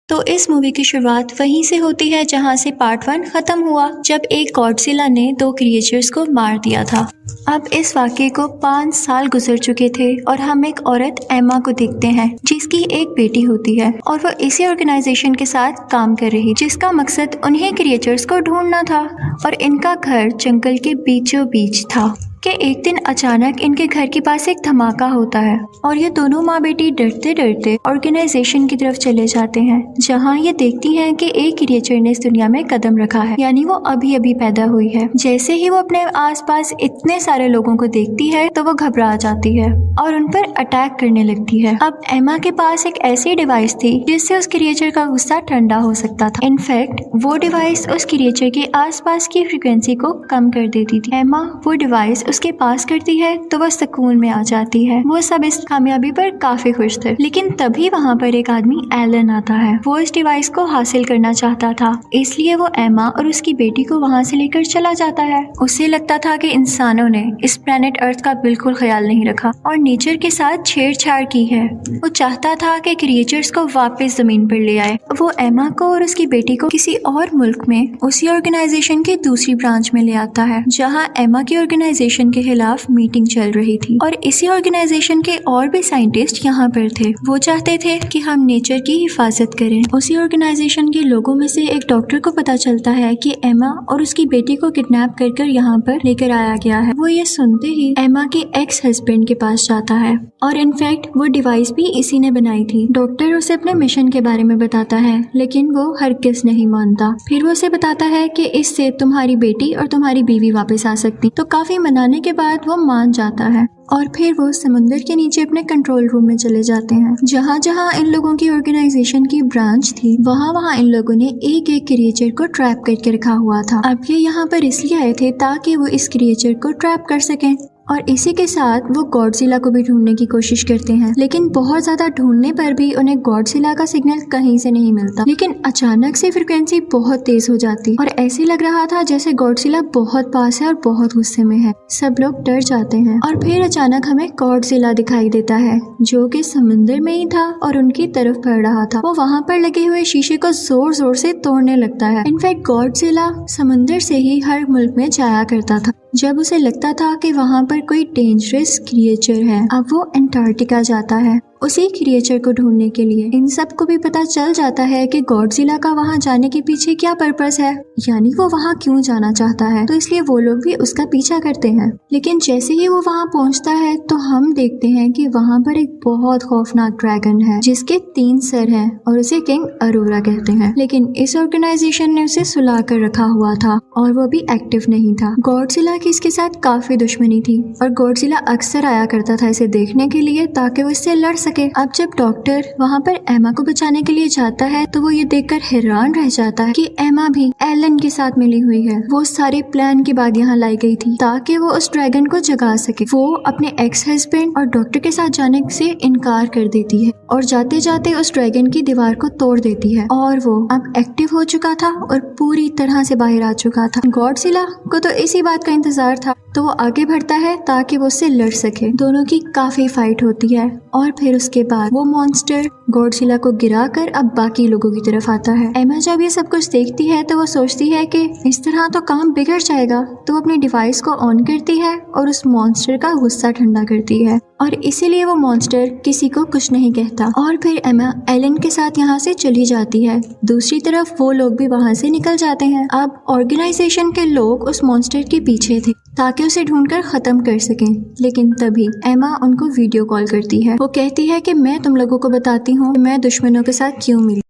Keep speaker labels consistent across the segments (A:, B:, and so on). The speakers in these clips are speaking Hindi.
A: तो इस मूवी की शुरुआत वहीं से होती है जहां से पार्ट 1 खत्म हुआ, जब एक गॉडजिला ने 2 क्रिएचर्स को मार दिया था। अब इस वाक़ये को 5 साल गुजर चुके थे और हम एक औरत एमा को देखते हैं जिसकी एक बेटी होती है और वो इसी ऑर्गेनाइजेशन के साथ काम कर रही, जिसका मकसद उन्हीं क्रिएचर्स को ढूंढना था और इनका घर जंगल के बीचों बीच था कि एक दिन अचानक इनके घर के पास एक धमाका होता है और ये दोनों माँ बेटी डरते डरते ऑर्गेनाइजेशन की तरफ चले जाते हैं, जहाँ ये देखती हैं कि एक क्रिएचर ने इस दुनिया में कदम रखा है, यानी वो अभी अभी पैदा हुई है। जैसे ही वो अपने आसपास इतने सारे लोगों को देखती है तो वो घबरा जाती है और उन पर अटैक करने लगती है। अब एमा के पास एक ऐसी डिवाइस थी जिससे उस क्रिएचर का गुस्सा ठंडा हो सकता था। इनफैक्ट वो डिवाइस उस क्रिएचर के आसपास की फ्रीक्वेंसी को कम कर देती थी। एमा वो डिवाइस उसके पास करती है तो वह सुकून में आ जाती है। वो सब इस कामयाबी पर काफी खुश थे, लेकिन तभी वहाँ पर एक आदमी एलन आता है। वो इस डिवाइस को हासिल करना चाहता था, इसलिए वो एमा और उसकी बेटी को वहाँ से लेकर चला जाता है। उसे लगता था कि इंसानों ने इस प्लेनेट अर्थ का बिल्कुल ख्याल नहीं रखा और नेचर के साथ छेड़छाड़ की है। वो चाहता था कि क्रिएचर्स को वापस जमीन पर ले आए। वो एमा को और उसकी बेटी को किसी और मुल्क में उसी ऑर्गेनाइजेशन की दूसरी ब्रांच में ले आता है, जहाँ एमा की ऑर्गेनाइजेशन के खिलाफ मीटिंग चल रही थी और इसी ऑर्गेनाइजेशन के और भी साइंटिस्ट यहाँ पर थे। वो चाहते थे कि हम नेचर की हिफाजत करें। उसी ऑर्गेनाइजेशन के लोगों में से एक डॉक्टर को पता चलता है कि एमा और उसकी बेटी को किडनैप कर यहाँ पर लेकर आया गया है। वो ये सुनते ही एमा के एक्स हस्बैंड के पास जाता है और इनफैक्ट वो डिवाइस भी इसी ने बनाई थी। डॉक्टर उसे अपने मिशन के बारे में बताता है, लेकिन वो हरगिज़ नहीं मानता। फिर वो उसे बताता है कि इससे तुम्हारी बेटी और तुम्हारी बीवी वापस आ सकती। तो काफी मनाने के बाद वो मान जाता है और फिर वो समुंदर के नीचे अपने कंट्रोल रूम में चले जाते हैं। जहाँ जहाँ इन लोगों की ऑर्गेनाइजेशन की ब्रांच थी, वहाँ इन लोगों ने एक एक क्रिएचर को ट्रैप करके रखा हुआ था। अब ये यहाँ पर इसलिए आए थे ताकि वो इस क्रिएचर को ट्रैप कर सकें और इसी के साथ वो गॉडजिला को भी ढूंढने की कोशिश करते हैं, लेकिन बहुत ज्यादा ढूंढने पर भी उन्हें गॉडजिला का सिग्नल कहीं से नहीं मिलता। लेकिन अचानक से फ्रीक्वेंसी बहुत तेज हो जाती और ऐसे लग रहा था जैसे गॉडजिला बहुत पास है और बहुत गुस्से में है। सब लोग डर जाते हैं और फिर अचानक हमें गॉडजिला दिखाई देता है जो कि समुंदर में ही था और उनकी तरफ बढ़ रहा था। वो वहाँ पर लगे हुए शीशे को जोर जोर से तोड़ने लगता है। इनफैक्ट गॉडजिला समुंदर से ही हर मुल्क में जाया करता था जब उसे लगता था कि वहाँ पर कोई डेंजरस क्रिएचर है। अब वो अंटार्कटिका जाता है उसी क्रिएचर को ढूंढने के लिए। इन सब को भी पता चल जाता है कि गॉडजिला का वहाँ जाने के पीछे क्या पर्पस है, यानी वो वहाँ क्यों जाना चाहता है, तो इसलिए वो लोग भी उसका पीछा करते हैं। लेकिन जैसे ही वो वहाँ पहुँचता है तो हम देखते हैं कि वहाँ पर एक बहुत खौफनाक ड्रैगन है जिसके 3 सर हैं और उसे किंग अरोरा कहते हैं। लेकिन इस ऑर्गेनाइजेशन ने उसे सुला कर रखा हुआ था और वो भी एक्टिव नहीं था। गॉडजिला की इसके साथ काफी दुश्मनी थी और गॉडजिला अक्सर आया करता था इसे देखने के लिए ताकि वो इससे लड़ सके। अब जब डॉक्टर वहाँ पर एमा को बचाने के लिए जाता है तो वो ये देखकर हैरान रह जाता है कि एमा भी एलन के साथ मिली हुई है। वो सारे प्लान के बाद यहाँ लाई गई थी ताकि वो उस ड्रैगन को जगा सके। वो अपने एक्स हस्बैंड और डॉक्टर के साथ जाने से इनकार कर देती है और जाते जाते उस ड्रैगन की दीवार को तोड़ देती है और वो अब एक्टिव हो चुका था और पूरी तरह से बाहर आ चुका था। गॉडजिला को तो इसी बात का इंतजार था तो वो आगे बढ़ता है ताकि वो उससे लड़ सके। दोनों की काफी फाइट होती है और फिर उसके बाद वो मॉन्स्टर गॉडजिला को गिराकर अब बाकी लोगों की तरफ आता है। एमा जब ये सब कुछ देखती है तो वो सोचती है कि इस तरह तो काम बिगड़ जाएगा, तो वो अपनी डिवाइस को ऑन करती है और उस मॉन्स्टर का गुस्सा ठंडा करती है और इसीलिए वो मॉन्स्टर किसी को कुछ नहीं कहता। और फिर एमा एलन के साथ यहाँ से चली जाती है। दूसरी तरफ वो लोग भी वहाँ से निकल जाते हैं। अब ऑर्गेनाइजेशन के लोग उस मॉन्स्टर के पीछे थे ताकि उसे ढूंढकर खत्म कर सकें, लेकिन तभी एमा उनको वीडियो कॉल करती है। वो कहती है कि मैं तुम लोगों को बताती हूँ कि मैं दुश्मनों के साथ क्यों मिली।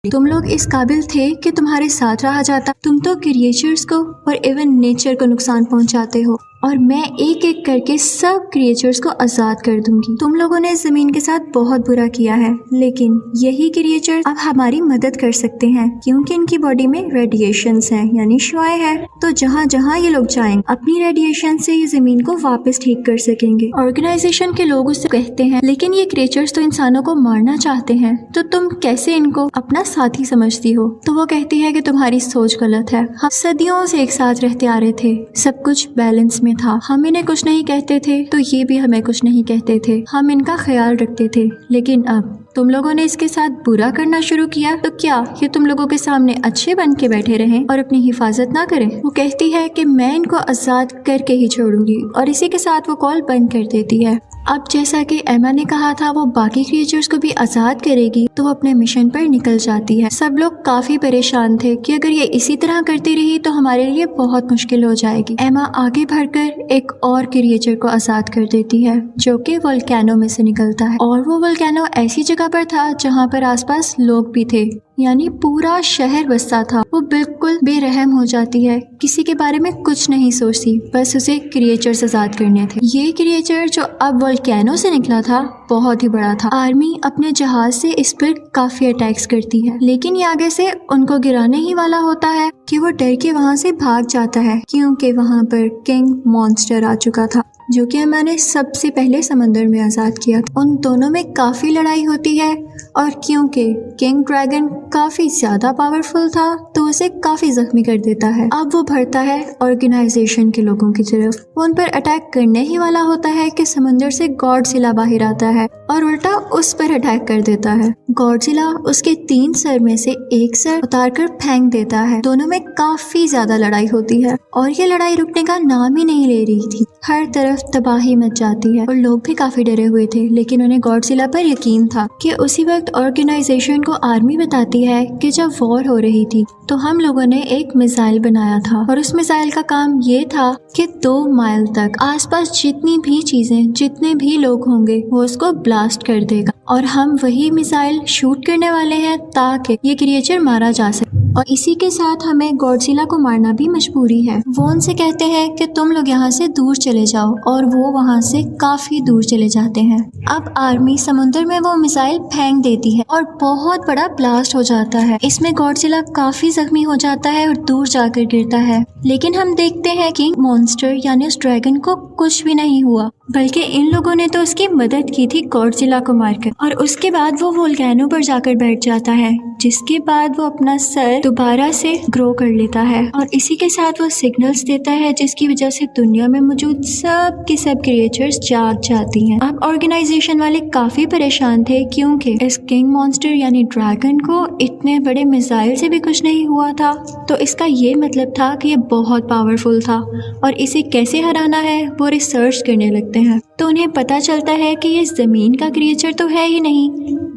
A: तुम लोग इस काबिल थे कि तुम्हारे साथ रहा जाता। तुम तो क्रिएचर्स को और इवन नेचर को नुकसान पहुंचाते हो और मैं एक एक करके सब क्रिएचर्स को आजाद कर दूंगी। तुम लोगों ने जमीन के साथ बहुत बुरा किया है, लेकिन यही क्रिएचर्स अब हमारी मदद कर सकते हैं क्योंकि इनकी बॉडी में रेडिएशंस हैं, यानी शुआएं हैं। तो जहाँ जहाँ ये लोग जाएंगे अपनी रेडिएशन से ये जमीन को वापस ठीक कर सकेंगे। ऑर्गेनाइजेशन के लोग उससे कहते हैं लेकिन ये क्रिएचर्स तो इंसानों को मारना चाहते हैं, तो तुम कैसे इनको अपना साथी समझती हो। तो वो कहती है कि तुम्हारी सोच गलत है। हम सदियों से एक साथ रहते आ रहे थे, सब कुछ बैलेंस में में था। हम इन्हें कुछ नहीं कहते थे तो ये भी हमें कुछ नहीं कहते थे। हम इनका ख्याल रखते थे, लेकिन अब तुम लोगों ने इसके साथ बुरा करना शुरू किया तो क्या ये तुम लोगों के सामने अच्छे बन के बैठे रहें और अपनी हिफाजत ना करें? वो कहती है कि मैं इनको आजाद करके ही छोड़ूंगी और इसी के साथ वो कॉल बंद कर देती है। अब जैसा कि एमा ने कहा था वो बाकी क्रिएचर्स को भी आजाद करेगी तो वो अपने मिशन पर निकल जाती है। सब लोग काफी परेशान थे कि अगर ये इसी तरह करती रही तो हमारे लिए बहुत मुश्किल हो जाएगी। एमा आगे बढ़कर एक और क्रिएचर को आजाद कर देती है जो कि वोल्केनो में से निकलता है, और वो वोल्केनो ऐसी जगह पर था जहाँ पर आसपास लोग भी थे, यानी पूरा शहर बसता था। वो बिल्कुल बेरहम हो जाती है, किसी के बारे में कुछ नहीं सोचती, बस उसे क्रिएचर्स आजाद करने थे। ये क्रिएचर जो अब वोल्केनो से निकला था बहुत ही बड़ा था। आर्मी अपने जहाज से इस पर काफी अटैक्स करती है, लेकिन ये आगे से उनको गिराने ही वाला होता है कि वो डर के वहाँ से भाग जाता है क्योंकि वहाँ पर किंग मॉन्स्टर आ चुका था जो कि मैंने सबसे पहले समंदर में आजाद किया था। उन दोनों में काफी लड़ाई होती है और क्योंकि किंग ड्रैगन काफी ज्यादा पावरफुल था तो उसे काफी जख्मी कर देता है। अब वो बढ़ता है ऑर्गेनाइजेशन के लोगों की तरफ। वो उन पर अटैक करने ही वाला होता है कि समंदर से गॉडजिला बाहर आता है और उल्टा उस पर अटैक कर देता है। गॉडजिला उसके 3 सर में से एक सर उतारकर फेंक देता है। दोनों में काफी ज्यादा लड़ाई होती है और ये लड़ाई रुकने का नाम ही नहीं ले रही थी। हर तरफ तबाही मच जाती है और लोग भी काफी डरे हुए थे, लेकिन उन्हें गॉडजिला पर यकीन था कि उसी वक्त ऑर्गेनाइजेशन को आर्मी बताती है कि जब वॉर हो रही थी तो हम लोगों ने एक मिसाइल बनाया था और उस मिसाइल का काम ये था कि 2 माइल तक आसपास जितनी भी चीजें, जितने भी लोग होंगे वो उसको ब्लास्ट कर देगा और हम वही मिसाइल शूट करने वाले हैं ताकि ये क्रिएचर मारा जा सके। और इसी के साथ हमें गॉडजिला को मारना भी मजबूरी है। वो उनसे कहते हैं कि तुम लोग यहाँ से दूर चले जाओ और वो वहाँ से काफी दूर चले जाते हैं। अब आर्मी समुद्र में वो मिसाइल फेंक देती है और बहुत बड़ा ब्लास्ट हो जाता है। इसमें गॉडजिला काफी जख्मी हो जाता है और दूर जाकर गिरता है, लेकिन हम देखते हैं कि मॉन्स्टर यानी उस ड्रैगन को कुछ भी नहीं हुआ, बल्कि इन लोगों ने तो उसकी मदद की थी गॉडजिला को मारकर। और उसके बाद वो वोल्केनो पर जाकर बैठ जाता है, जिसके बाद वो अपना सर दोबारा से ग्रो कर लेता है और इसी के साथ वो सिग्नल्स देता है जिसकी वजह से दुनिया में मौजूद सब के सब क्रिएचर्स जाग जाती हैं। अब ऑर्गेनाइजेशन वाले काफी परेशान थे क्योंकि इस किंग मॉन्स्टर यानी ड्रैगन को इतने बड़े मिसाइल से भी कुछ नहीं हुआ था, तो इसका ये मतलब था कि ये बहुत पावरफुल था और इसे कैसे हराना है वो रिसर्च करने लगते हैं। तो उन्हें पता चलता है कि ये जमीन का क्रिएचर तो है ही नहीं,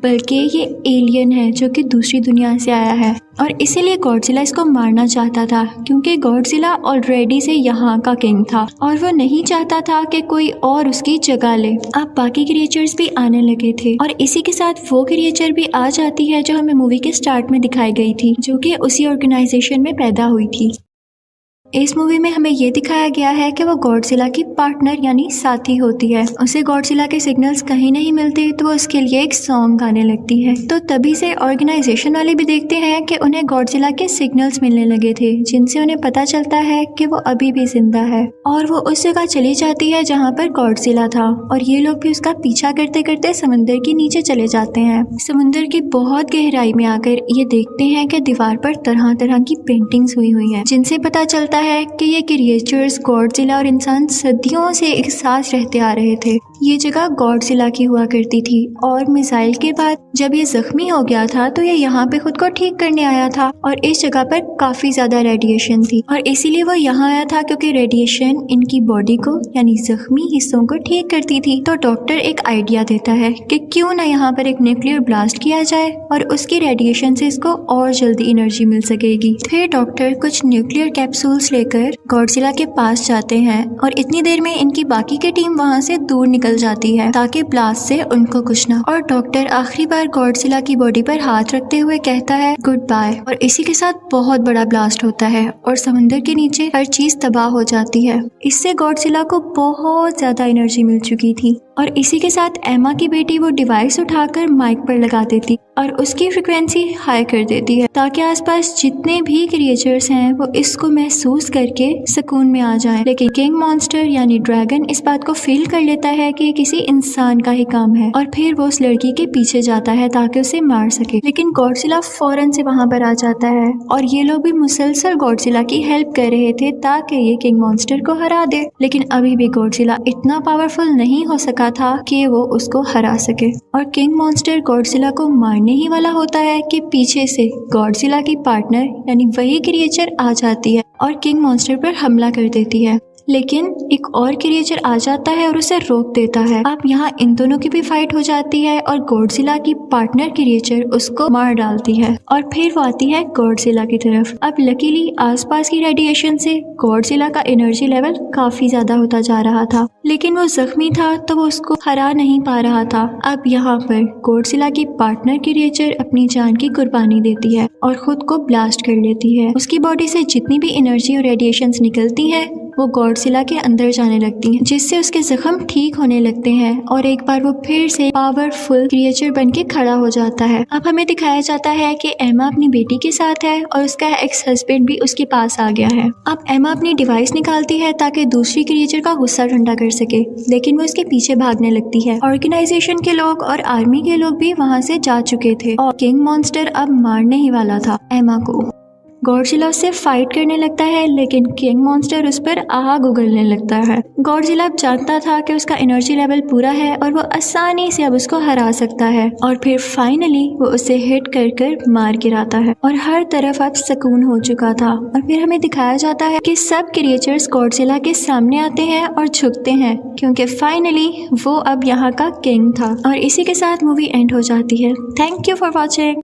A: बल्कि ये एलियन है जो कि दूसरी दुनिया से आया है और इसीलिए गॉडजिला इसको मारना चाहता था क्योंकि गॉडजिला ऑलरेडी से यहाँ का किंग था और वो नहीं चाहता था कि कोई और उसकी जगह ले। अब बाकी क्रिएचर्स भी आने लगे थे और इसी के साथ वो क्रिएचर भी आ जाती है जो हमें मूवी के स्टार्ट में दिखाई गई थी, जो कि उसी ऑर्गेनाइजेशन में पैदा हुई थी। इस मूवी में हमें ये दिखाया गया है कि वो गॉडजिला की पार्टनर यानी साथी होती है। उसे गॉडजिला के सिग्नल्स कहीं नहीं मिलते तो वो उसके लिए एक सॉन्ग गाने लगती है। तो तभी से ऑर्गेनाइजेशन वाले भी देखते हैं कि उन्हें गॉडजिला के सिग्नल्स मिलने लगे थे, जिनसे उन्हें पता चलता है कि वो अभी भी जिंदा है और वो उस जगह चली जाती है जहाँ पर गॉडजिला था और ये लोग भी उसका पीछा करते करते समुद्र के नीचे चले जाते हैं। समुद्र की बहुत गहराई में आकर ये देखते हैं कि दीवार पर तरह तरह की पेंटिंग्स हुई है, जिनसे पता चलता है कि ये क्रिएचर्स गॉडजिला और इंसान सदियों से एक साथ रहते आ रहे थे। ये जगह गॉडजिला की हुआ करती थी और मिसाइल के बाद जब ये जख्मी हो गया था तो ये यहाँ पे खुद को ठीक करने आया था और इस जगह पर काफी ज्यादा रेडिएशन थी और इसीलिए वो यहाँ आया था क्योंकि रेडिएशन इनकी बॉडी को यानी जख्मी हिस्सों को ठीक करती थी। तो डॉक्टर एक आइडिया देता है कि क्यों ना यहाँ पर एक न्यूक्लियर ब्लास्ट किया जाए और उसकी रेडिएशन से इसको और जल्दी एनर्जी मिल सकेगी। फिर डॉक्टर कुछ न्यूक्लियर कैप्सूल्स लेकर गॉडजिला के पास जाते हैं और इतनी देर में इनकी बाकी की टीम वहाँ से दूर निकल जाती है ताकि ब्लास्ट से उनको कुछ ना। और डॉक्टर आखिरी बार गॉडजिला की बॉडी पर हाथ रखते हुए कहता है गुड बाय और इसी के साथ बहुत बड़ा ब्लास्ट होता है और समंदर के नीचे हर चीज तबाह हो जाती है। इससे गॉडजिला को बहुत ज्यादा एनर्जी मिल चुकी थी और इसी के साथ एमा की बेटी वो डिवाइस उठाकर माइक पर लगा देती और उसकी फ्रिक्वेंसी हाई कर देती है ताकि आसपास जितने भी क्रिएचर्स हैं वो इसको महसूस करके सुकून में आ जाएं। लेकिन किंग मॉन्स्टर यानी ड्रैगन इस बात को फील कर लेता है कि कि ये किसी इंसान का ही काम है और फिर वो उस लड़की के पीछे जाता है ताकि उसे मार सके। लेकिन गॉडजिला फौरन से वहाँ पर आ जाता है और ये लोग भी मुसलसल गॉडजिला की हेल्प कर रहे थे ताकि ये किंग मॉन्स्टर को हरा दे। लेकिन अभी भी गॉडजिला इतना पावरफुल नहीं हो सका था कि वो उसको हरा सके और किंग मॉन्स्टर गॉडजिला को मारने ही वाला होता है कि पीछे से गॉडजिला की पार्टनर यानी वही क्रिएचर आ जाती है और किंग मॉन्स्टर पर हमला कर देती है। लेकिन एक और क्रिएचर आ जाता है और उसे रोक देता है। अब यहाँ इन दोनों की भी फाइट हो जाती है और गॉडजिला की पार्टनर क्रिएचर उसको मार डालती है और फिर वो आती है गॉडजिला की तरफ। अब लकीली आसपास की रेडिएशन से गॉडजिला का एनर्जी लेवल काफी ज्यादा होता जा रहा था, लेकिन वो जख्मी था तो वो उसको हरा नहीं पा रहा था। अब यहाँ पर गॉडजिला की पार्टनर क्रिएचर अपनी जान की कुर्बानी देती है और खुद को ब्लास्ट कर लेती है। उसकी बॉडी से जितनी भी एनर्जी और रेडिएशंस निकलती है वो गॉडजिला के अंदर जाने लगती हैं, जिससे उसके जख्म ठीक होने लगते हैं और एक बार वो फिर से पावरफुल क्रिएचर बन के खड़ा हो जाता है। अब हमें दिखाया जाता है कि एमा अपनी बेटी के साथ है और उसका एक्स हस्बैंड भी उसके पास आ गया है। अब एमा अपनी डिवाइस निकालती है ताकि दूसरी क्रिएचर का गुस्सा ठंडा कर सके, लेकिन वो उसके पीछे भागने लगती है। ऑर्गेनाइजेशन के लोग और आर्मी के लोग भी वहाँ से जा चुके थे और किंग मॉन्स्टर अब मारने ही वाला था एमा को। गॉडजिला उससे फाइट करने लगता है, लेकिन किंग मॉन्स्टर उस पर आग उगलने लगता है। गॉडजिला अब जानता था कि उसका एनर्जी लेवल पूरा है और वो आसानी से अब उसको हरा सकता है और फिर फाइनली वो उसे हिट कर कर मार गिराता है और हर तरफ अब सुकून हो चुका था। और फिर हमें दिखाया जाता है कि सब क्रिएचर्स गॉडजिला के सामने आते हैं और झुकते हैं क्योंकि फाइनली वो अब यहाँ का किंग था। और इसी के साथ मूवी एंड हो जाती है। Thank you for watching.